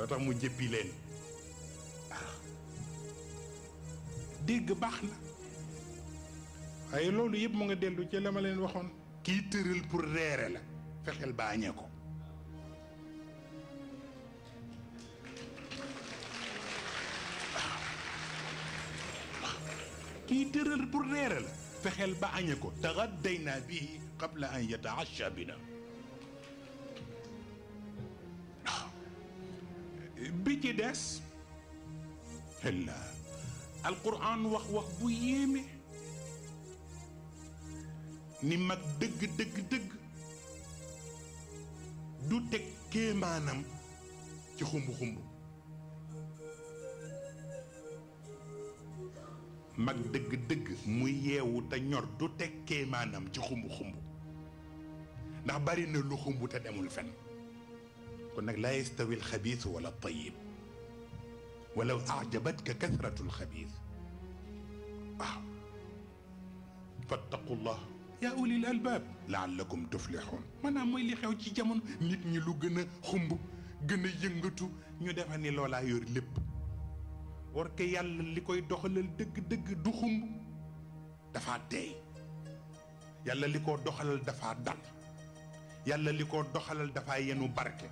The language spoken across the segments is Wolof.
loo tax mu jëppi leen waaw dégg baax na waaye loolu yëpp mu nga dellu ci la ma leen waxoon kii tëral pour reere la fexeel ba añee ko kii tëral pour reere la fexeel ba añee ko taxaddayna bihi qabla an yataasha bina bi ci des la alquran wax bu yéeme ni mag dëgg du teg kéemaanam ci xumb mag dëgg muy yeewu te ñor du teg kéemaanam ci xumb ndax bari na lu xumb te demul fen kon nag laa yastawi alxabiis wala tayib walaw ajabatka kasratu alxabiis waaw fattaqullah yaa ulil albaab laallakum tuflixuun maanaam mooy li xew ci jamono nit ñi lu gën a xumb gën a yëngatu ñu defa ni loolaa yor lépp war ko yàlla li koy doxalal dëgg du xumb dafa teey yàlla li ko doxalal dafa dal yàlla li ko doxalal dafa yenu barke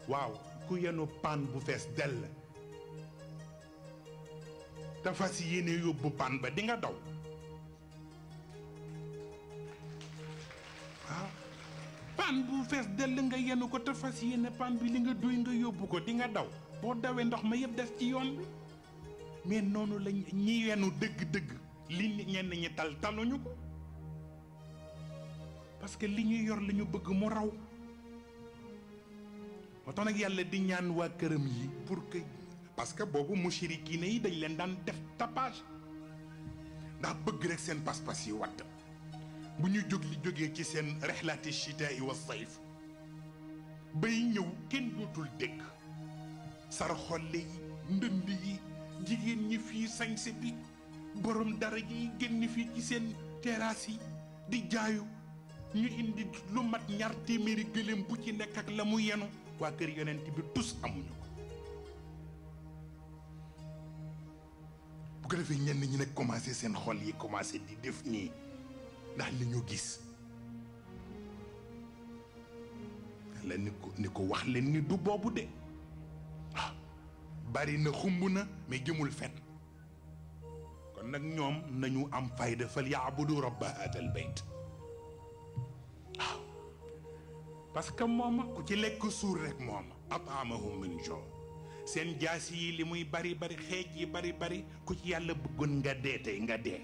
waaw ku yenu paan bu fees dell dafa si yéene yóbbu paan ba di nga daw waaw paan bu fees dell nga yenu ko te fas yéene paan bi li nga duy nga yóbbu ko di nga daw boo dawee ndox ma yëpp des ci yoon bi mais noonu la ñi yenu dëgg li ñenn ñi taluñu ko parce que li ñu yor la ñu bëgg mu raw moo tax nag yàlla di ñaan waa këram yi pour que parce que boobu mushrikiina yi dañ leen daan def tapage ndax bëgg rek seen pas-pas yi wadd bu ñu jógee ci seen rexlaati chitaa wa sayf bay ñëw kenn dootul dégg sar xolle yi ndënd yi jigéen ñi fii sañse bi borom dara yi génn fii ci seen terrasse yi di jaayu ñu indi lu mat 2 téeméeri gëléem bu ci nekk ak la mu yenu waa kër yonent bi tus amuñu ko bu ko defee ñenn ñi nag commencé seen xol yi commencé di def nii ndax li ñu gis la ni ko wax leen ni du boobu de waaw bari na xumb na mais jëmul fen kon nag ñoom nañu am fayda fal yaabudu rabba haadal bayt waaw parce que mooma ku ci lekk suur rek mooma ataamahum min joo seen jaas yi li muy bari xeej yi bari ku ci yàlla bëggoon nga dee tey nga dee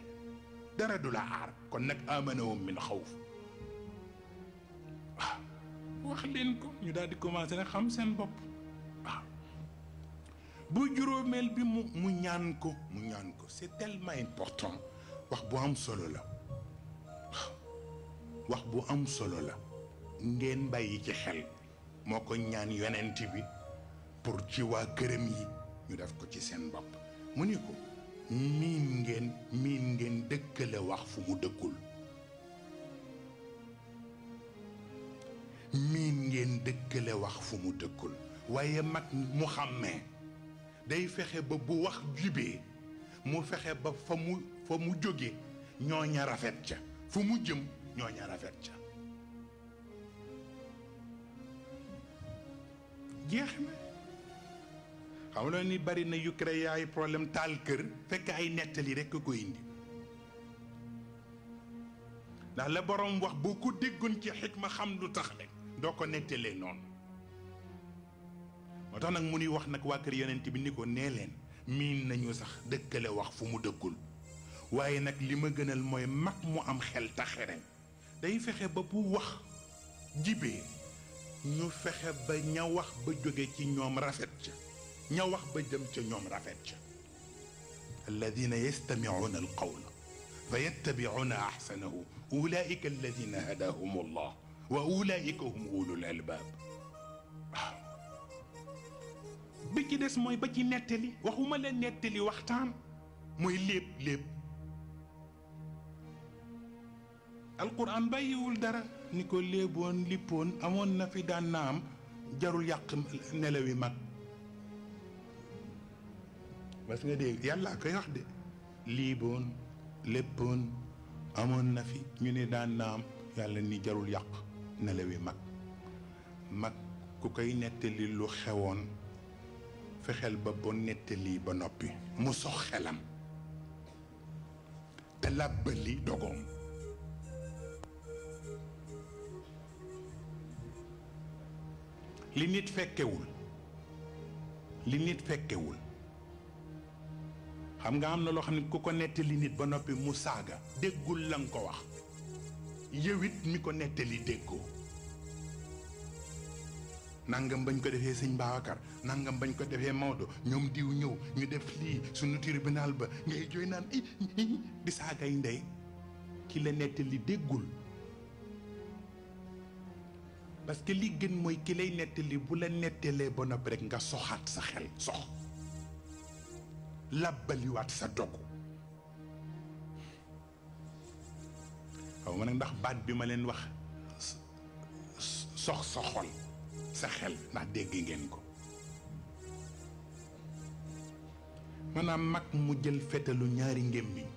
dara du la aar kon nag amanahum min xawf waaw wax leen ko ñu daal di commencé nag xam seen bopp waaw bu juróomeel bi mu ñaan ko c'est tellement important wax bu am solo la wax bu am solo la ngeen bàyyi ci xel moo ko ñaan yonent bi pour ci waa këram yi ñu def ko ci seen bopp mu ni ko miin ngeen dëkkale wax fu mu dëkkul miin ngeen dëkkale wax fu mu dëkkul waaye mag mu xàmmee day fexe ba bu wax jibee mu fexe ba fa mu jóge ñooña rafet ca fu mu jëm ñooña rafet ca jeex na xam nga ni bari na yu créé ay problème taal kër fekk ay nettali rekk ko indi ndax la borom wax boo ko déggoon ci xikma xam lu tax rek doo ko nettalee noonu moo tax nag mu nuy wax nag waa kër yonent bi ni ko nee leen miin nañu sax dëkkale wax fu mu dëkkul waaye nag li ma gënal mooy mag mu am xel ta xereñ day fexe ba bu wax jibee ñu fexe ba ña wax ba jóge ci ñoom rafet ca ña wax ba jëm ca ñoom rafet ca alladina yastamicuuna alqawla fa yattabicuuna axsanahu ulaika alladina hadahum allah wa ulaika hum ulul albaab waaw bi ci des mooy ba ci nettali waxuma la nettali waxtaan mooy lépp alquran bàyyiwul dara ni ko léeboon lippoon amoon na fi daan na am jarul yàq nelawi mag parce que dégg yàlla koy wax de lii boon léppoon amoon na fi ñu ne daan na am yàlla ni jarul yàq nelawi mag ku koy nettali lu xewoon fexeel ba boo nettali ba noppi mu sox xelam te làbbali dogoom li nit fekkewul xam nga am na loo xam ne ku ko nettali nit ba noppi mu saaga déggul la nga ko wax yow it mi ko nettali déggoo nangam bañ ko defee sëñ Babacar nangam bañ ko defee Maodo ñoom diw ñëw ñu def lii suñu tribunal ba ngay jooy naan di saagay ndey ki la nettali déggul parce que li gën mooy ki lay nettali bu la nettalee ba noppi rek nga soxaat sa xel sox làbbaliwaat sa dogu xaw ma nag ndax baat bi ma leen wax sox sa xol sa xel ndax dégg ngeen ko maanaam mag mu jël fetalu ñaari ngémmiñ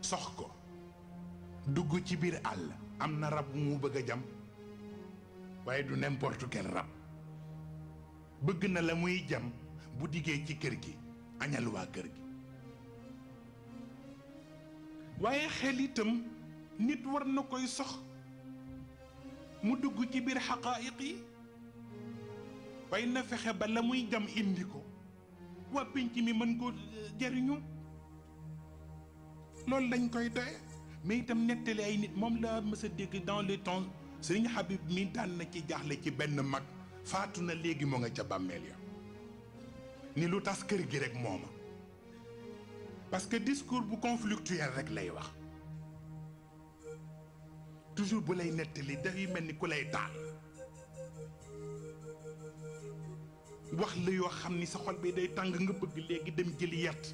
sox ko dugg ci biir àll am na rab mu bëgg a jam waaye du n'importe quel rab bëgg na la muy jam bu diggee ci kër gi añal waa kër gi waaye xel itam nit war na koy sox mu dugg ci biir xaqaayiq yi waaye na fexe ba la muy jam indi ko waa pénc mi mën ko jariñu loolu lañ koy doye mais itam nettali ay nit moom la mës a dégg dans le temps sëriñ Habib mi daan na ci jaaxle ci benn mag faatu na léegi moo nga ca bàmmeel ya ni lu tas kër gi rek mooma parce que discours bu conflictuel rek lay wax toujours bu lay nettali dafay mel ni ku lay taal wax la yoo xam ni sa xol bi day tàng nga bëgg léegi dem jëli yat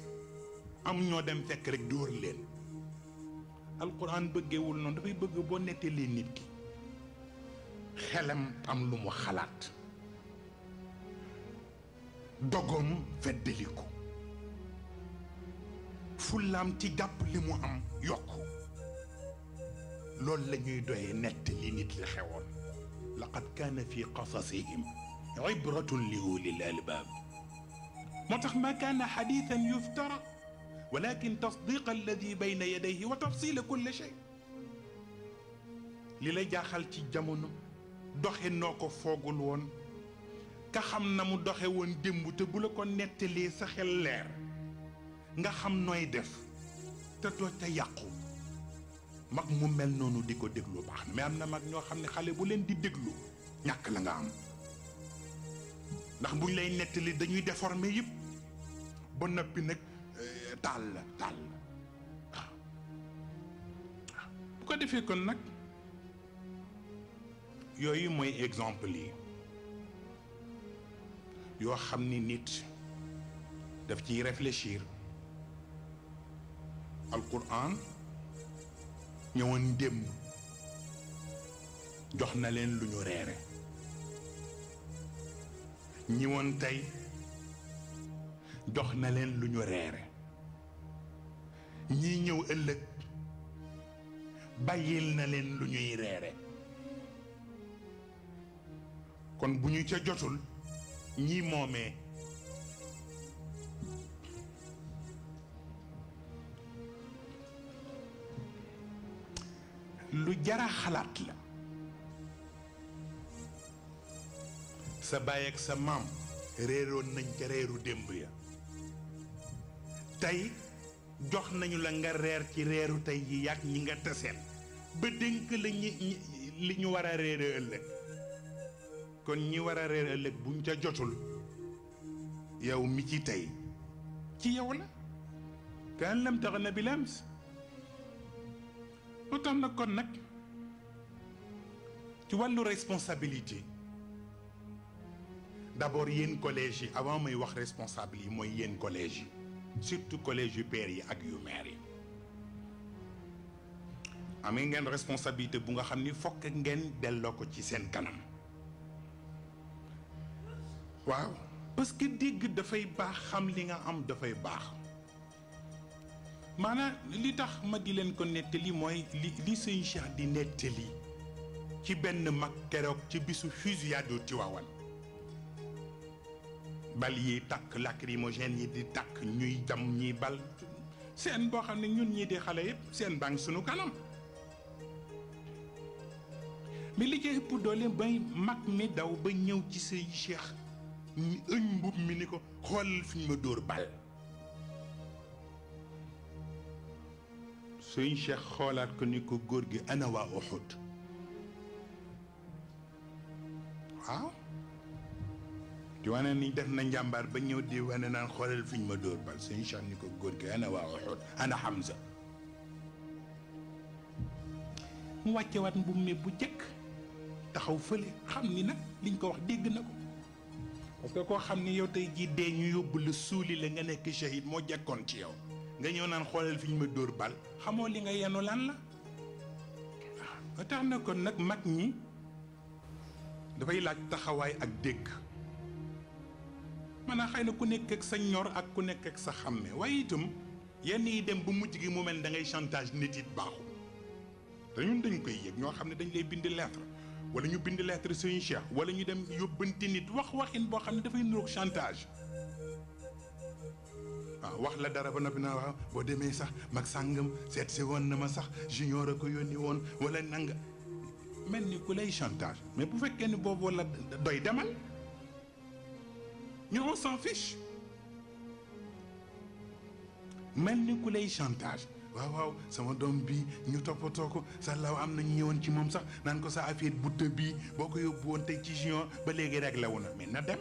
am ñoo dem fekk rek dóor leen alquran bëggeewul noonu dafay bëgg boo nettalee nit ki xelam am lu mu xalaat dogoom feddaliku fullaam ci jàpp li mu am yokku loolu la ñuy doyee nettali nit li xewoon laqad kaana fi qasasihim ibratun li ulil albaab moo tax ma kaana xadiisan yuftara walakin tasdiqa alladi bayna yadayhi wa tafsila kulli shay li la jaaxal ci jamono doxe noo ko foogul woon ka xam na mu doxe woon démb te bu la ko nettalee sa xel leer nga xam nooy def te doo ca yàqu mag mu mel noonu di ko déglu baax na mais am na mag ñoo xam ne xale bu leen di déglu ñàkk la nga am ndax buñ lay nettali dañuy déformer yëpp ba noppi nag taal la waaw bu ko defee kon nag yooyu mooy exemple yi yoo xam ni nit daf ciy réfléchir alquran ñëwoon démb jox na leen lu ñu reere ñi woon tey jox na leen lu ñu reere ñii ñëw ëllëg bàyyil na leen lu ñuy reere kon bu ñu ca jotul ñii moomee lu jara xalaat la sa baay ak sa maam réeroon nañ ca reeru démb ya tey jox nañu la nga reer ci reeru tey yi yàgg ñi nga taseel ba dénk la li ñu war a reere ëllëg kon ñi war a reer ëllëg buñ ca jotul yow mi ci tey ci yow la kaan lam tax na bi lams moo tax na kon nag ci wàllu responsabilité d'abord yéen collège yi avant may wax responsable yi mooy yéen collège yi surtout collège yu père yi ak yu mère yi amee ngeen responsabilité bu nga xam ni fokk ngeen delloo ko ci seen kanam waaw parce que dégg dafay baax, xam li nga am dafay baax. maanaam li tax ma di leen ko nettali mooy li sëñ Cheikh di nettali ci benn mag keroog ci bisu fusillade Tivaouane. bal yi takk lacrymogène yi di takk ñuy jam ñiy bal seen boo xam ne ñun ñii di xale yëpp seen baa ngi sunu kanam. mais li ci ëpp doole bay mag mi daw ba ñëw ci sëñ Cheikh ñu ëñ mbub mi ni ko xoolal fi ñu ma dóor bal. sëñ Cheikh xoolaat ko ni ko góor gi ana waa Uhud. waaw di wane ni def na njàmbaar ba ñëw di wane naan xoolal fi ñu ma dóor bal sëñ Cheikh ni ko góor gi ana waa Uhud ana Hamza. mu wàcce waat mbub mi bu jëkk taxaw fële xam ni nag liñ ko wax dégg na ko. parce que koo xam ni yow tey jii dee ñu yóbbu la suuli la nga nekk shahid moo jekkoon ci yow nga ñëw naan xoolal fi ñu ma dóor bal xamoo li nga yenu lan la. waaw tax na kon nag mag ñi dafay laaj taxawaay ak dégg. maanaam xëy na ku nekk ak sa ñor ak ku nekk ak sa xàmme waaye itam yenn yi dem bu mujj gi mu mel da ngay chantage nit it baaxul. te ñun dañ koy yëg ñoo xam ne dañ lay bind lettre wala ñu bind lettre sëñ Cheikh wala ñu dem yóbbanti nit waxin boo xam ne dafay niroog chantage. waaw wax la dara ba noppi naa wax boo demee sax mag sàngam seet si woon na ma sax junior a ko yónni woon wala nanga mel ni ku lay chantage mais bu fekkee ni boobu wala doy demal ñu on s'en fiche. mel ni ku lay chantage waaw waaw sama doom bi ñu toppatoo ko sa law am na ñu ñëwoon ci moom sax naan ko sa affaire butte bii boo ko yóbbu woon tey ci junior ba léegi rek la wu na mais na dem.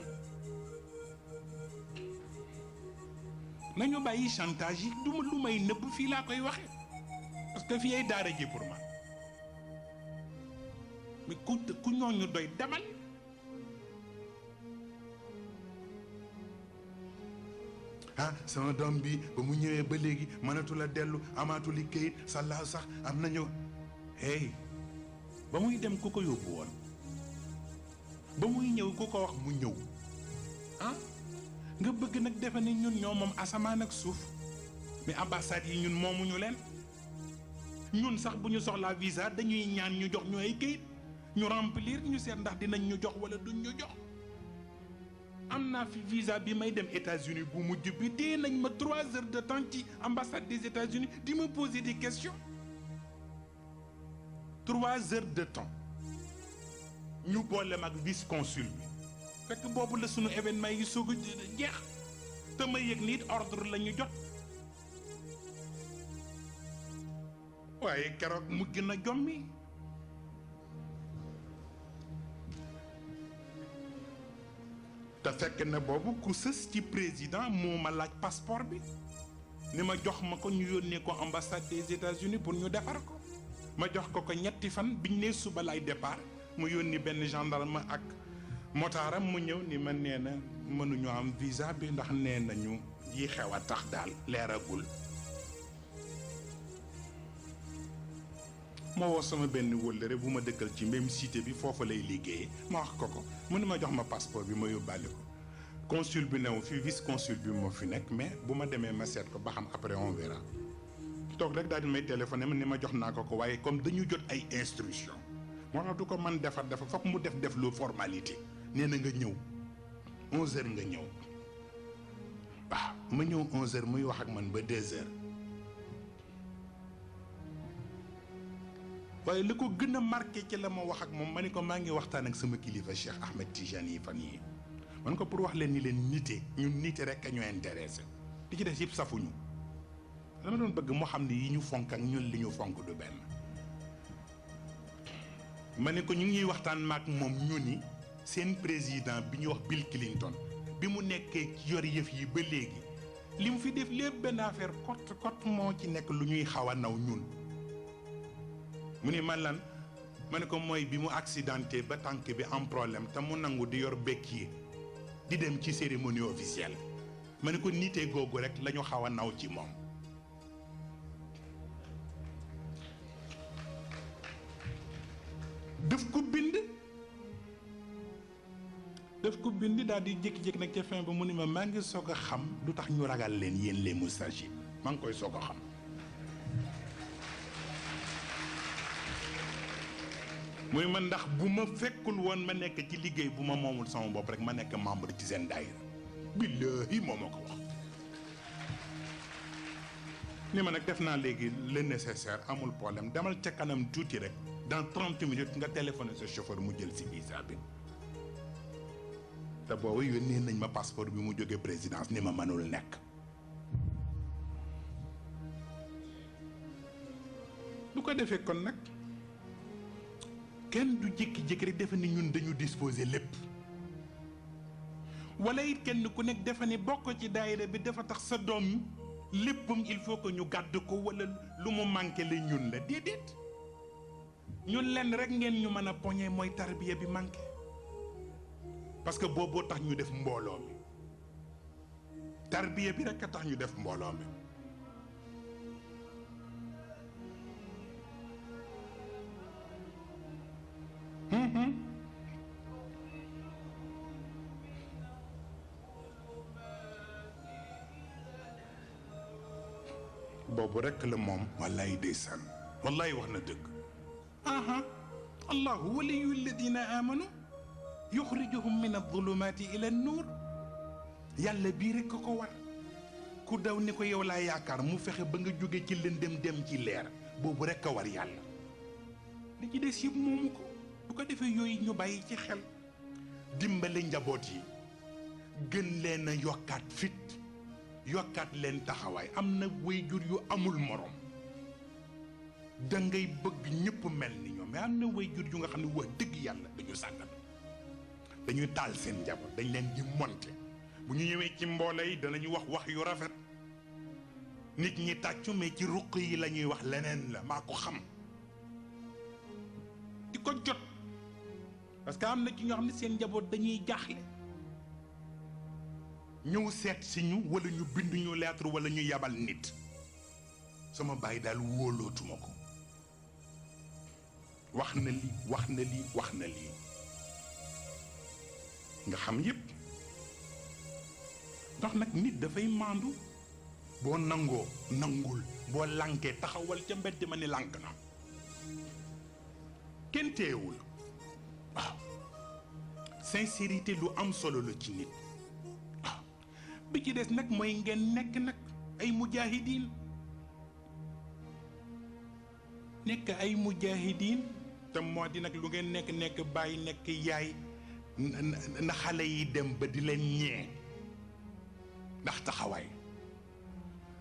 nañu bàyyi chantage yi du lu may nëbb fii laa koy waxee parce que fii ay daara ji pour man mais ku ñooñu doy demal. ah sama doom bi ba mu ñëwee ba léegi mënatul a dellu amaatul i këyit sallaaw sax am nañu hey ba muy dem ku ko yóbbu woon ba muy ñëw ku ko wax mu ñëw ah nga bëgg nag defe ne ñun ñoo moom asamaan ak suuf mais ambassade yi ñun moomuñu leen. ñun sax bu ñu soxlaa visa dañuy ñaan ñu jox ñu ay këyit ñu remplir ñu seet ndax dinañ ñu jox wala duñ ñu jox. am naa fi visa bi may dem États-Unis bu mujj bi dee nañ ma 3 heures de temps ci ambassade des États-Unis di ma poser des questions 3 heures de temps ñu boole mag vice consul bi fekk boobu la sunu événement yi soog a jeex te ma yëg nit ordre la ñu jot waaye keroog mu gën a jommi. te fekk na boobu ku sës ci président moo ma laaj passeport bi ni ma jox ma ko ñu yónnee ko ambassade des États-Unis pour ñu defar ko ma jox ko ñetti fan biñ ne suba lay départ mu yónni benn gendarme ak motaaram mu ñëw ni ma nee na mënuñu am visa bi ndax nee nañu yi xew a tax daal leeragul. ma woo sama benn wóllëre bu ma dëkkal ci même cité bi foofa lay liggéeyee ma wax ko mu ne ma jox ma passeport bi ma yóbbaale ko consul bi new fi vice consul bi moo fi nekk mais bu ma demee ma seet ko ba xam après on verra. toog rek daal di may téléphoné ni ma jox naa ko waaye comme dañu jot ay instruction moo tax du ko man dafa foog mu def lu formalité nee na nga ñëw 11h nga ñëw waaw ma ñëw 11h muy wax ak man ba 2h. waaye li ko gën a marqué ci la ma wax ak moom ma ne ko maa ngi waxtaan ak sama kilifa Cheikh Ahmed Tijani yi fan yii man ko pour wax leen ni leen nite ñun nite rek a ñu intéressé li ci des yëpp safuñu dama doon bëgg moo xam ne yi ñu fonk ak ñun li ñu fonk du benn. ma ne ko ñu ngi waxtaan maak moom ñu ni seen président bi ñuy wax Bill Clinton bi mu nekkee yor yëf yi ba léegi li mu fi def lépp benn affaire cote moo ci nekk lu ñuy xaw a naw ñun. mu ni man lan ma ne ko mooy bi mu accidenté ba tànk bi am problème te mu nangu di yor békkier di dem ci cérémonie officielle ma ne ko nitee googu rek la ñu xaw a naw ci moom. daf daf ko bind daal di jékki-jékki nag ca fin ba mu ni ma maa ngi soog a xam lu tax ñu ragal leen yéen les moustarchidines maa ngi koy soog a xam. muy man ndax bu ma fekkul woon ma nekk ci liggéey bu ma moomul sama bopp rek ma nekk membre ci seen daayira billahi moo ma ko wax. ni ma nag def naa léegi le nécessaire amul problème demal ca kanam tuuti rek dans 30 minutes nga téléphoné sa chauffeur mu jël si visa bi. te boobu yónnee nañ ma passeport bi mu jógee présidence ni ma mënul nekk. lu ko defee kon nag kenn du jékki-jékki rek defe ni ñun dañu disposer lépp wala it kenn ku nekk defe ni bokk ci daayira bi dafa tax sa doom léppam il faut que ñu gàdd ko wala lu mu manqué la ñun la déedéet ñun lenn rek ngeen ñu mën a poñe mooy tarbiya bi manqué parce que booboo tax ñu def mbooloo mi tarbiya bi rek a tax ñu def mbooloo mi. boobu rekk la moom wallaay ndeysaan wallaay wax na dëgg allahu waliyu alladina amanu yuxrijuhum min adulumati ila nuur yàlla bii rekk ko war ku daw ni ko yow laa yaakaar mu fexe ba nga jóge ci lëndëm dem ci leer boobu rekk a war yàlla li ci des yëpp moomu ko bu ko defee yooyu ñu bàyyi ci xel dimbale njaboot yi gën leen a yokkaat fit yokkaat leen taxawaay am na waajur yu amul morom da ngay bëgg ñëpp mel ni ñoom mais am na waajur yu nga xam ne wax dëgg yàlla dañu sàggan dañuy taal seen njaboot dañ leen di monter bu ñu ñëwee ci mbooloo yi danañu wax yu rafet nit ñi tàccu mais ci ruq yi la ñuy wax leneen la maa ko xam di ko jot parce que am na ci ñoo xam ne seen njaboot dañuy jaaxle ñëw seet si ñu wala ñu bind ñu lettre wala ñu yabal nit sama baay daal wóolootuma ko wax na lii wax na lii wax na lii nga xam yépp ndax nag nit dafay maandu boo nangoo nangul boo lànkee taxawal ca mbedd ma ni lànk na kenn teewul waaw sincérité lu am solo la ci nit waaw bi ci des nag mooy ngeen nekk nag ay mujaahidiin nekk ay mujaahidiin te moo di nag lu ngeen nekk bàyyi nekk yaay na xale yi dem ba di leen ñee ndax taxawaay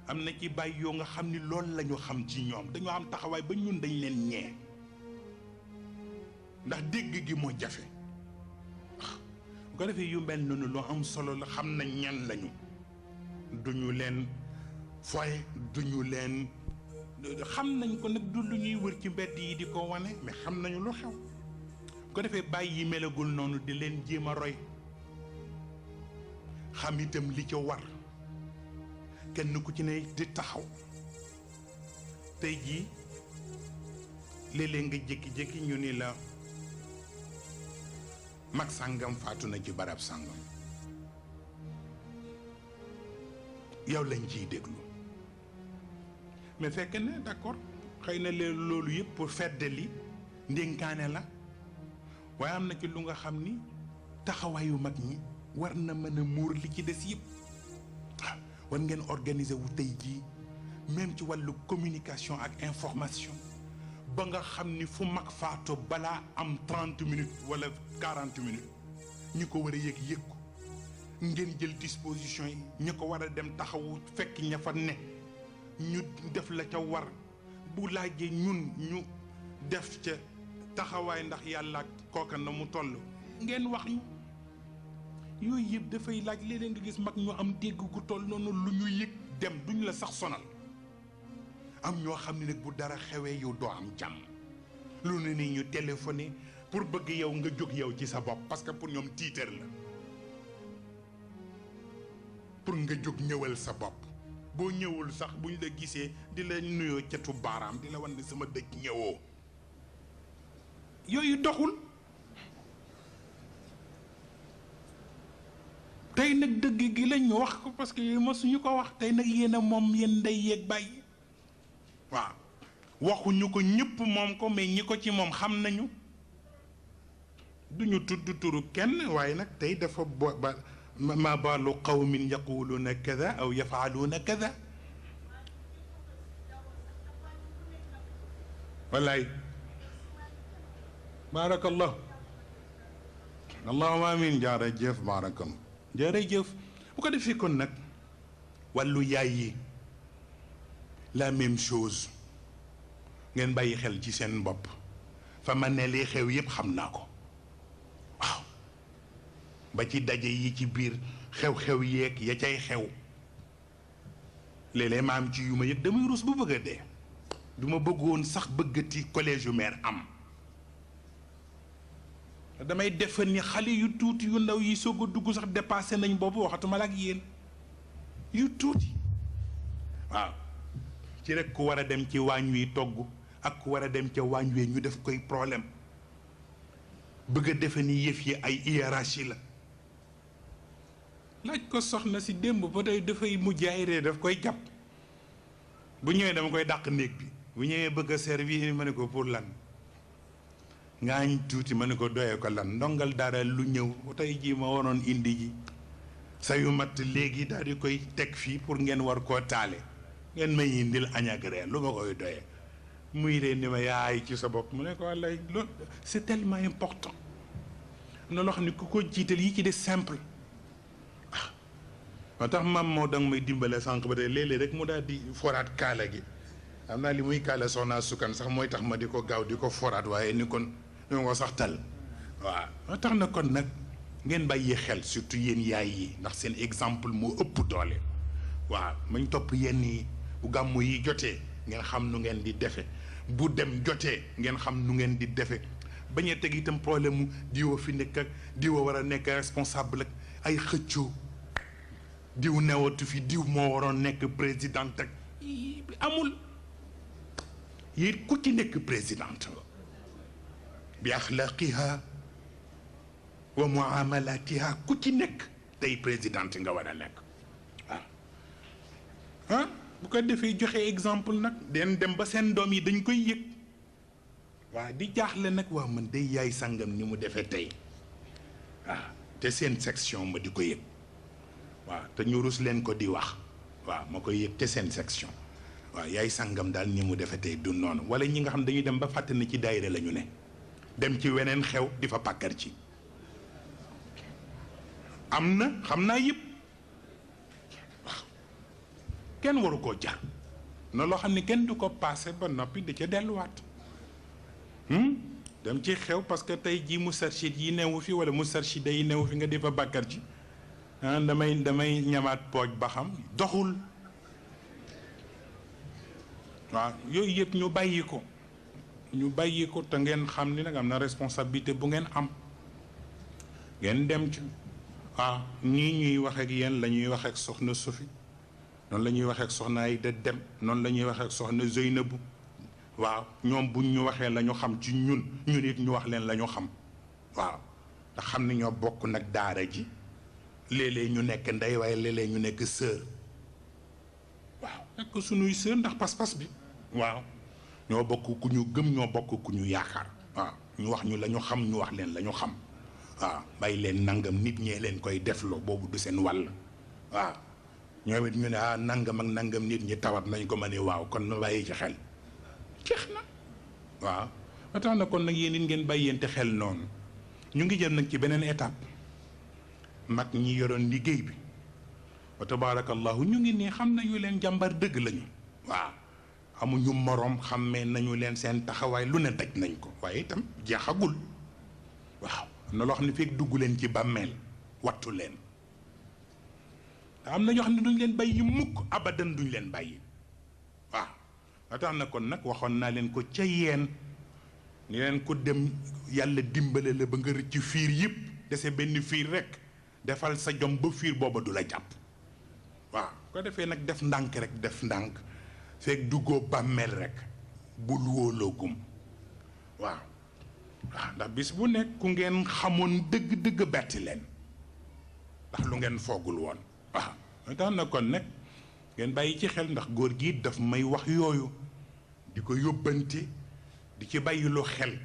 am na ci bàyyi yoo nga xam ni loolu lañu xam ci ñoom dañoo am taxawaay ba ñun dañ leen ñee ndax dégg gi moo jafe bu ko defee yu mel noonu loo am solo la xam nañ ñan lañu duñu leen foye duñu leen xam nañ ko nag du lu ñuy wër ci mbedd yi di ko wane mais xam nañu lu xew bu ko defee bàyyi yi melagul noonu di leen jéem a roy xam itam li ca war kenn ku ci ne di taxaw tey jii léeg-léeg nga jékki-jékki ñu ni la mag sàngam faatu na ci barab sàngam yow lañ ciy déglu mais fekk na d'accord xëy na loolu yëpp pour feddali ndénkaane la waaye am na ci lu nga xam ni taxawaayu mag ñi war na mën a muur li ci des yëpp waaw war ngeen organiser wu tey jii même ci wàllu communication ak information ba nga xam ni fu mag faatu balaa am 30 minutes wala 40 minutes ñi ko war a yëg ko ngeen jël disposition yi ñi ko war a dem taxawu fekk ña fa ne ñu def la ca war bu laajee ñun ñu def ca taxawaay ndax yàlla kooka na mu toll ngeen wax ñu yooyu yëpp dafay laaj léeg-léeg nga gis mag ñu am dégg gu toll noonu lu ñu yëg dem duñ la sax sonal am ñoo xam ne nag bu dara xewee yow doo am jàmm lu ne ni ñu téléphoné pour bëgg yow nga jóg yow ci sa bopp parce que pour ñoom tiitër la pour nga jóg ñëwal sa bopp boo ñëwul sax buñ la gisee di la nuyoo catu baaraam di la wan ne sama dëj ñëwoo yooyu doxul tey nag dëgg gi la ñu wax ko parce que mosuñu ko wax tey nag yéen a moom yéen ndey yeeg bàyyi waaw waxuñu ko ñëpp moom ko mais ñi ko ci moom xam nañu duñu tudd turu kenn waaye nag tey dafa ma baalu qawmin yaquluuna kada aw yafaaluuna kada wallaay baarakallah allahumma amin jërëjëf baarakallah jërëjëf bu ko defee kon nag wàllu yaay yi la même chose ngeen bàyyi xel ci seen bopp fa ma ne li xew yépp xam naa ko waaw ba ci daje yi ci biir xew-xew yeeg ya cay xew léeg-léeg ma am ci yu ma yëg damay rus bu bëgg a dee du ma bëggoon sax bëggati collège yu maire am damay defe ni xale yu tuuti yu ndaw yi soog a dugg sax dépassé nañ boobu waxatuma la ak yéen yu tuuti waaw ci rek ku war a dem ci waañ wi togg ak ku war a dem ca waañ wi ñu def koy problème bëgg a defe ni yëf yi ay hiérarchie la laaj ko soxna si démb ba tey dafay mujj ay ree daf koy jàpp bu ñëwee dama koy dàq néeg bi bu ñëwee bëgg a servir ma ne ko pour lan ngaañ tuuti ma ne ko doyee ko lan ndongal dara lu ñëw tey jii ma waroon indi ji sa yu mat léegi daal di koy teg fii pour ngeen war koo taale ngeen may indil añ ak reer lu ma koy doyee muy ree ni ma yaay ci sa bopp mu ne ko wallay loolu c'est tellement important na loo xam ne ku ko jiital yi ci des simple moo tax maam moo danga may dimbale sànq ba tey léeg-léeg rek mu daal di foraat kaala gi xam naa li muy kaala soxnaa sukkan sax mooy tax ma di ko gaaw di ko foraat waaye ni kon ni ko sax tal waaw moo tax na kon nag ngeen bàyyi xel surtout yéen yaay yi ndax seen exemple moo ëpp doole waaw mañ topp yenn yi bu gàmmu yi jotee ngeen xam nu ngeen di defe bu dem jotee ngeen xam nu ngeen di defe bañ a teg itam problème mu diwa fi nekk ak diwa war a nekk responsable ak ay xëccoo diw newatu fi diw moo waroon nekk président ak amul yéen ku ci nekk présidente bi axlaaqiha wa muamalatiha ku ci nekk tey présidente nga war a nekk waaw ah bu ko defee joxe exemple nag den dem ba seen doom yi dañ koy yëg waaw di jaaxle nag waaw man day yaay sangam ni mu defee tey waaw te seen section ma di ko yëg waaw te ñu rus leen ko di wax waaw ma koy yëg te seen section waaw yaay sangam daal ni mu defee tey du noonu wala ñi nga xam dañuy dem ba fàtte na ci daayira la ñu ne dem ci weneen xew di fa pàkkar ci am na xam naa yëpp waaw kenn waru koo jar na loo xam ne kenn du ko paase ba noppi da ca delluwaat dem ci xew parce que tey jii mustarchid yi newu fi wala mustarchida yi newu fi nga di fa bàkkar ci ah damay ñamaat pooj ba xam doxul waaw yooyu yëpp ñu bàyyi ko te ngeen xam ni nag am na responsabilité bu ngeen am ngeen dem ci waaw nii ñuy wax ak yéen la ñuy wax ak soxna Sophie noonu la ñuy wax ak soxna Aïda Dem noonu la ñuy wax ak soxna Zeynabu waaw ñoom buñ ñu waxee la ñu xam ci ñun it ñu wax leen la ñu xam waaw te xam ni ñoo bokk nag daara ji léeg-léeg ñu nekk ndey waaye léeg-léeg ñu nekk sœur waaw nekk suñuy sœur ndax pas-pas bi waaw ñoo bokk ku ñu gëm ñoo bokk ku ñu yaakaar waaw ñu wax ñu la ñu xam ñu wax leen la ñu xam waaw bàyyi leen nangam nit ñee leen koy defloo boobu du seen wàll waaw ñoom it ñu ne ah nangam ak nangam nit ñi tawat nañ ko ma ne waaw kon na bàyyi ci xel jeex na waaw ba tax na kon nag yéen it ngeen bàyyente xel noonu ñu ngi jëm nag ci beneen étape mag ñi yoroon liggéey bi wa tabaarakallahu ñu ngi nii xam nañu leen jàmbar dëgg lañu waaw amuñu moroom xàmmee nañu leen seen taxawaay lu ne daj nañ ko waaye itam jeexagul waaw am na loo xam ne fekk dugg leen ci bàmmeel wattu leen am na ñoo xam ne duñ leen bàyyi mukk abadan duñ leen bàyyi waaw ba tax na kon nag waxoon naa leen ko ca yeen ni leen ko dem yàlla dimbale la ba nga rëcc fiir yëpp dese benn fiir rekk defal sa jom ba fiir booba du la jàpp waaw ko defee nag def ndànk rek def ndànk fekk duggoo bàmmeel rek bul wóoloogum waaw waaw ndax bis bu nekk ku ngeen xamoon dëgg-dëgg betti leen ndax lu ngeen foogul woon waaw tax na kon nag ngeen bàyyi ci xel ndax góor gi daf may wax yooyu di ko yóbbante di ci bàyyiloo xel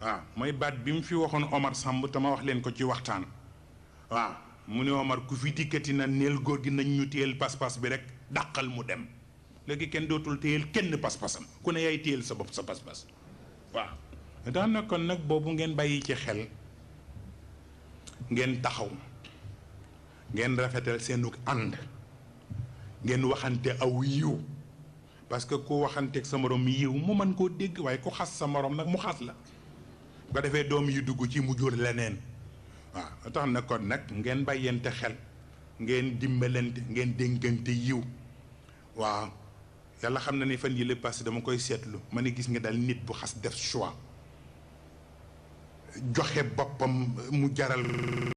waaw mooy baat bi mu fi waxoon Omar Samb te ma wax leen ko ci waxtaan waaw mu ne Omar ku fi dikkati na neel góor gi nañ ñu téyel pas-pas bi rek dàqal mu dem léegi kenn dootul téyel kenn pas-pasam ku ne yaay téyel sa bopp sa pas-pas waaw daana kon nag boobu ngeen bàyyi ci xel ngeen taxaw ngeen rafetal seenug ànd ngeen waxante aw yiw parce que ku waxanteeg sa morom yiw mu mën koo dégg waaye ku xas sa morom nag mu xas la ba defee doom yi dugg ci mu jur leneen waaw tax na kon nag ngeen bàyyente xel ngeen dimbalante ngeen dénkante yiw waaw yàlla xam na ni fan yi le passé dama koy seetlu ma ne gis nga daal nit bu xas def choix joxe boppam mu jaral